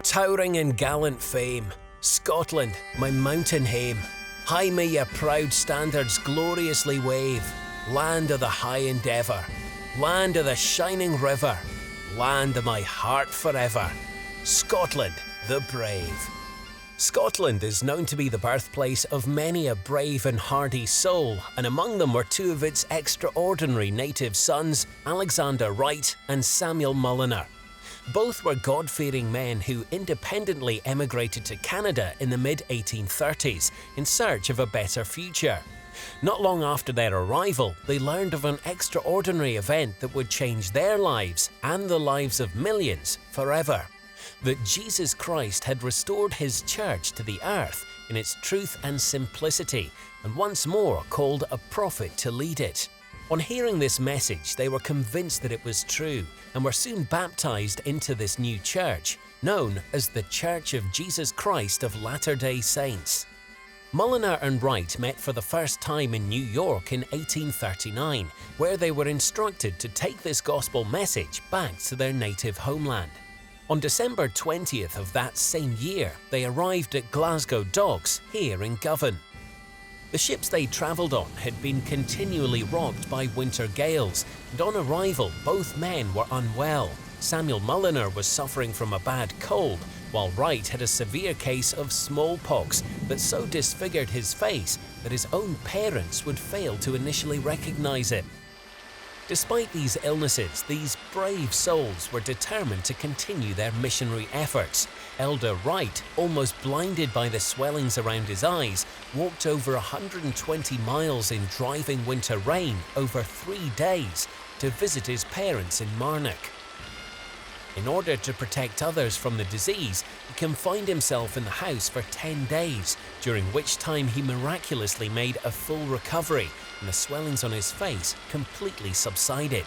Towering in gallant fame, Scotland, my mountain hame, high may your proud standards gloriously wave, land of the high endeavour, land of the shining river, land of my heart forever, Scotland the brave. Scotland is known to be the birthplace of many a brave and hardy soul, and among them were two of its extraordinary native sons, Alexander Wright and Samuel Mulliner. Both were God-fearing men who independently emigrated to Canada in the mid-1830s in search of a better future. Not long after their arrival, they learned of an extraordinary event that would change their lives and the lives of millions forever. That Jesus Christ had restored his church to the earth in its truth and simplicity, and once more called a prophet to lead it. On hearing this message, they were convinced that it was true and were soon baptized into this new church, known as the Church of Jesus Christ of Latter-day Saints. Mulliner and Wright met for the first time in New York in 1839, where they were instructed to take this gospel message back to their native homeland. On December 20th of that same year, they arrived at Glasgow Docks here in Govan. The ships they travelled on had been continually rocked by winter gales, and on arrival both men were unwell. Samuel Mulliner was suffering from a bad cold, while Wright had a severe case of smallpox that so disfigured his face that his own parents would fail to initially recognise it. Despite these illnesses, these brave souls were determined to continue their missionary efforts. Elder Wright, almost blinded by the swellings around his eyes, walked over 120 miles in driving winter rain over 3 days to visit his parents in Marnock. In order to protect others from the disease, he confined himself in the house for 10 days, during which time he miraculously made a full recovery and the swellings on his face completely subsided.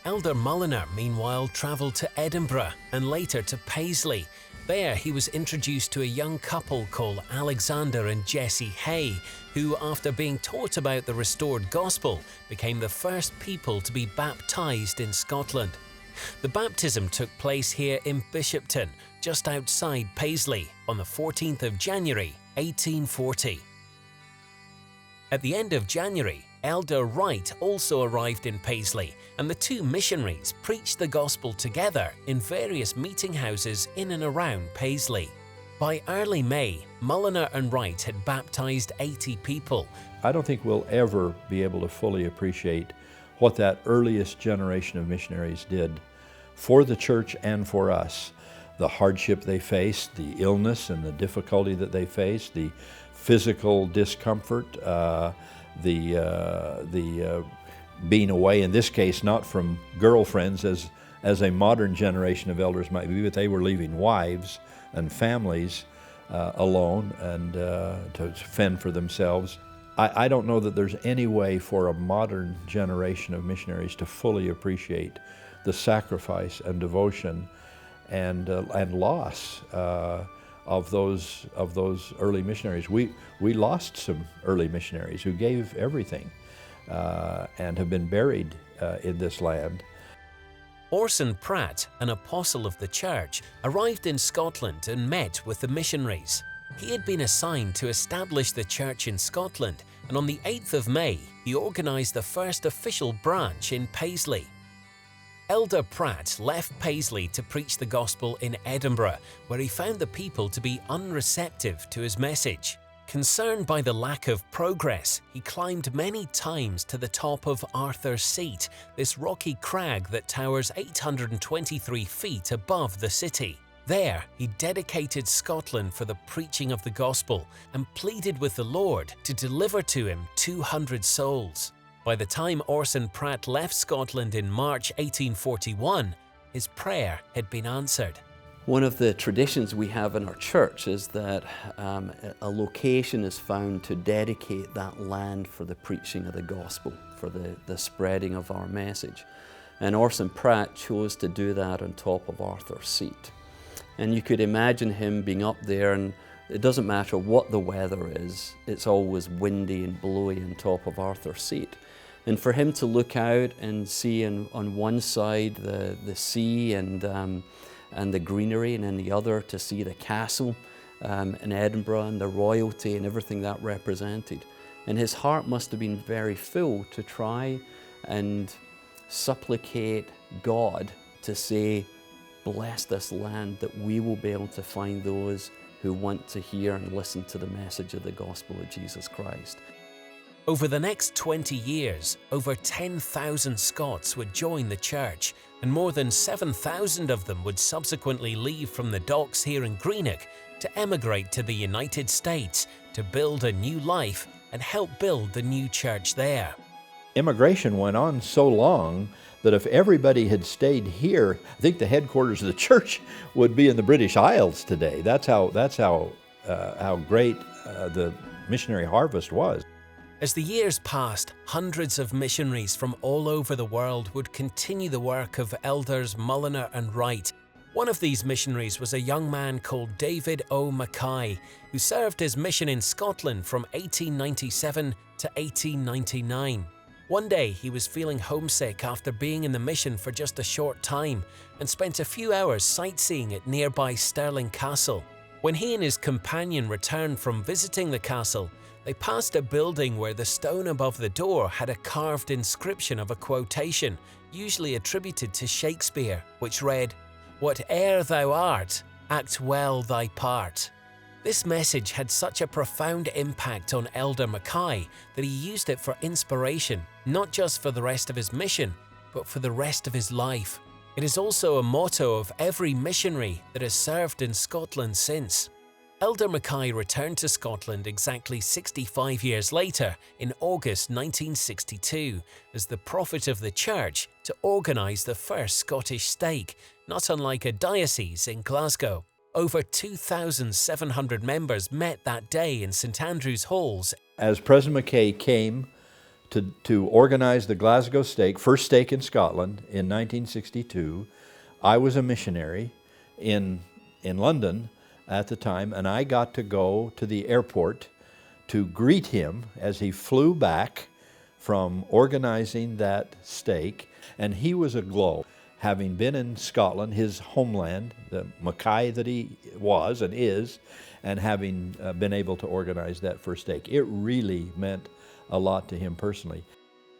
Elder Mulliner, meanwhile, travelled to Edinburgh and later to Paisley. There he was introduced to a young couple called Alexander and Jessie Hay, who, after being taught about the restored gospel, became the first people to be baptized in Scotland. The baptism took place here in Bishopton, just outside Paisley, on the 14th of January, 1840. At the end of January, Elder Wright also arrived in Paisley, and the two missionaries preached the gospel together in various meeting houses in and around Paisley. By early May, Mulliner and Wright had baptized 80 people. I don't think we'll ever be able to fully appreciate what that earliest generation of missionaries did for the church and for us. The hardship they faced, the illness and the difficulty that they faced, the physical discomfort, the being away, in this case, not from girlfriends as a modern generation of elders might be, but they were leaving wives and families alone and to fend for themselves. I don't know that there's any way for a modern generation of missionaries to fully appreciate the sacrifice and devotion and loss of those early missionaries. We lost some early missionaries who gave everything and have been buried in this land. Orson Pratt, an apostle of the church, arrived in Scotland and met with the missionaries. He had been assigned to establish the church in Scotland, and on the 8th of May, he organised the first official branch in Paisley. Elder Pratt left Paisley to preach the gospel in Edinburgh, where he found the people to be unreceptive to his message. Concerned by the lack of progress, he climbed many times to the top of Arthur's Seat, this rocky crag that towers 823 feet above the city. There, he dedicated Scotland for the preaching of the gospel and pleaded with the Lord to deliver to him 200 souls. By the time Orson Pratt left Scotland in March 1841, his prayer had been answered. One of the traditions we have in our church is that a location is found to dedicate that land for the preaching of the gospel, for the spreading of our message. And Orson Pratt chose to do that on top of Arthur's Seat. And you could imagine him being up there, and it doesn't matter what the weather is, it's always windy and blowy on top of Arthur's Seat. And for him to look out and see on one side the sea and and the greenery, and in the other to see the castle in Edinburgh and the royalty and everything that represented. And his heart must have been very full to try and supplicate God to say, bless this land, that we will be able to find those who want to hear and listen to the message of the gospel of Jesus Christ. Over the next 20 years, over 10,000 Scots would join the church, and more than 7,000 of them would subsequently leave from the docks here in Greenock to emigrate to the United States to build a new life and help build the new church there. Immigration went on so long that if everybody had stayed here, I think the headquarters of the church would be in the British Isles today. That's how great the missionary harvest was. As the years passed, hundreds of missionaries from all over the world would continue the work of elders Mulliner and Wright. One of these missionaries was a young man called David O. McKay, who served his mission in Scotland from 1897 to 1899. One day he was feeling homesick after being in the mission for just a short time and spent a few hours sightseeing at nearby Stirling Castle. When he and his companion returned from visiting the castle, they passed a building where the stone above the door had a carved inscription of a quotation, usually attributed to Shakespeare, which read, "Whate'er thou art, act well thy part." This message had such a profound impact on Elder McKay that he used it for inspiration, not just for the rest of his mission, but for the rest of his life. It is also a motto of every missionary that has served in Scotland since. Elder McKay returned to Scotland exactly 65 years later in August 1962 as the prophet of the church to organise the first Scottish stake, not unlike a diocese in Glasgow. Over 2,700 members met that day in St Andrew's Halls. As President McKay came to organize the Glasgow stake, first stake in Scotland in 1962, I was a missionary in London at the time, and I got to go to the airport to greet him as he flew back from organizing that stake, and he was aglow. Having been in Scotland, his homeland, the McKay that he was and is, and having been able to organize that first stake, it really meant a lot to him personally.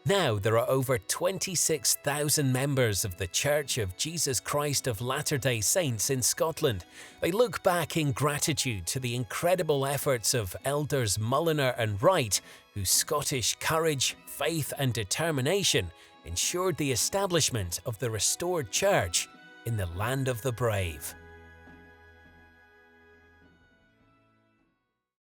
Now there are over 26,000 members of the Church of Jesus Christ of Latter-day Saints in Scotland. They look back in gratitude to the incredible efforts of elders Mulliner and Wright, whose Scottish courage, faith and determination ensured the establishment of the restored church in the land of the brave.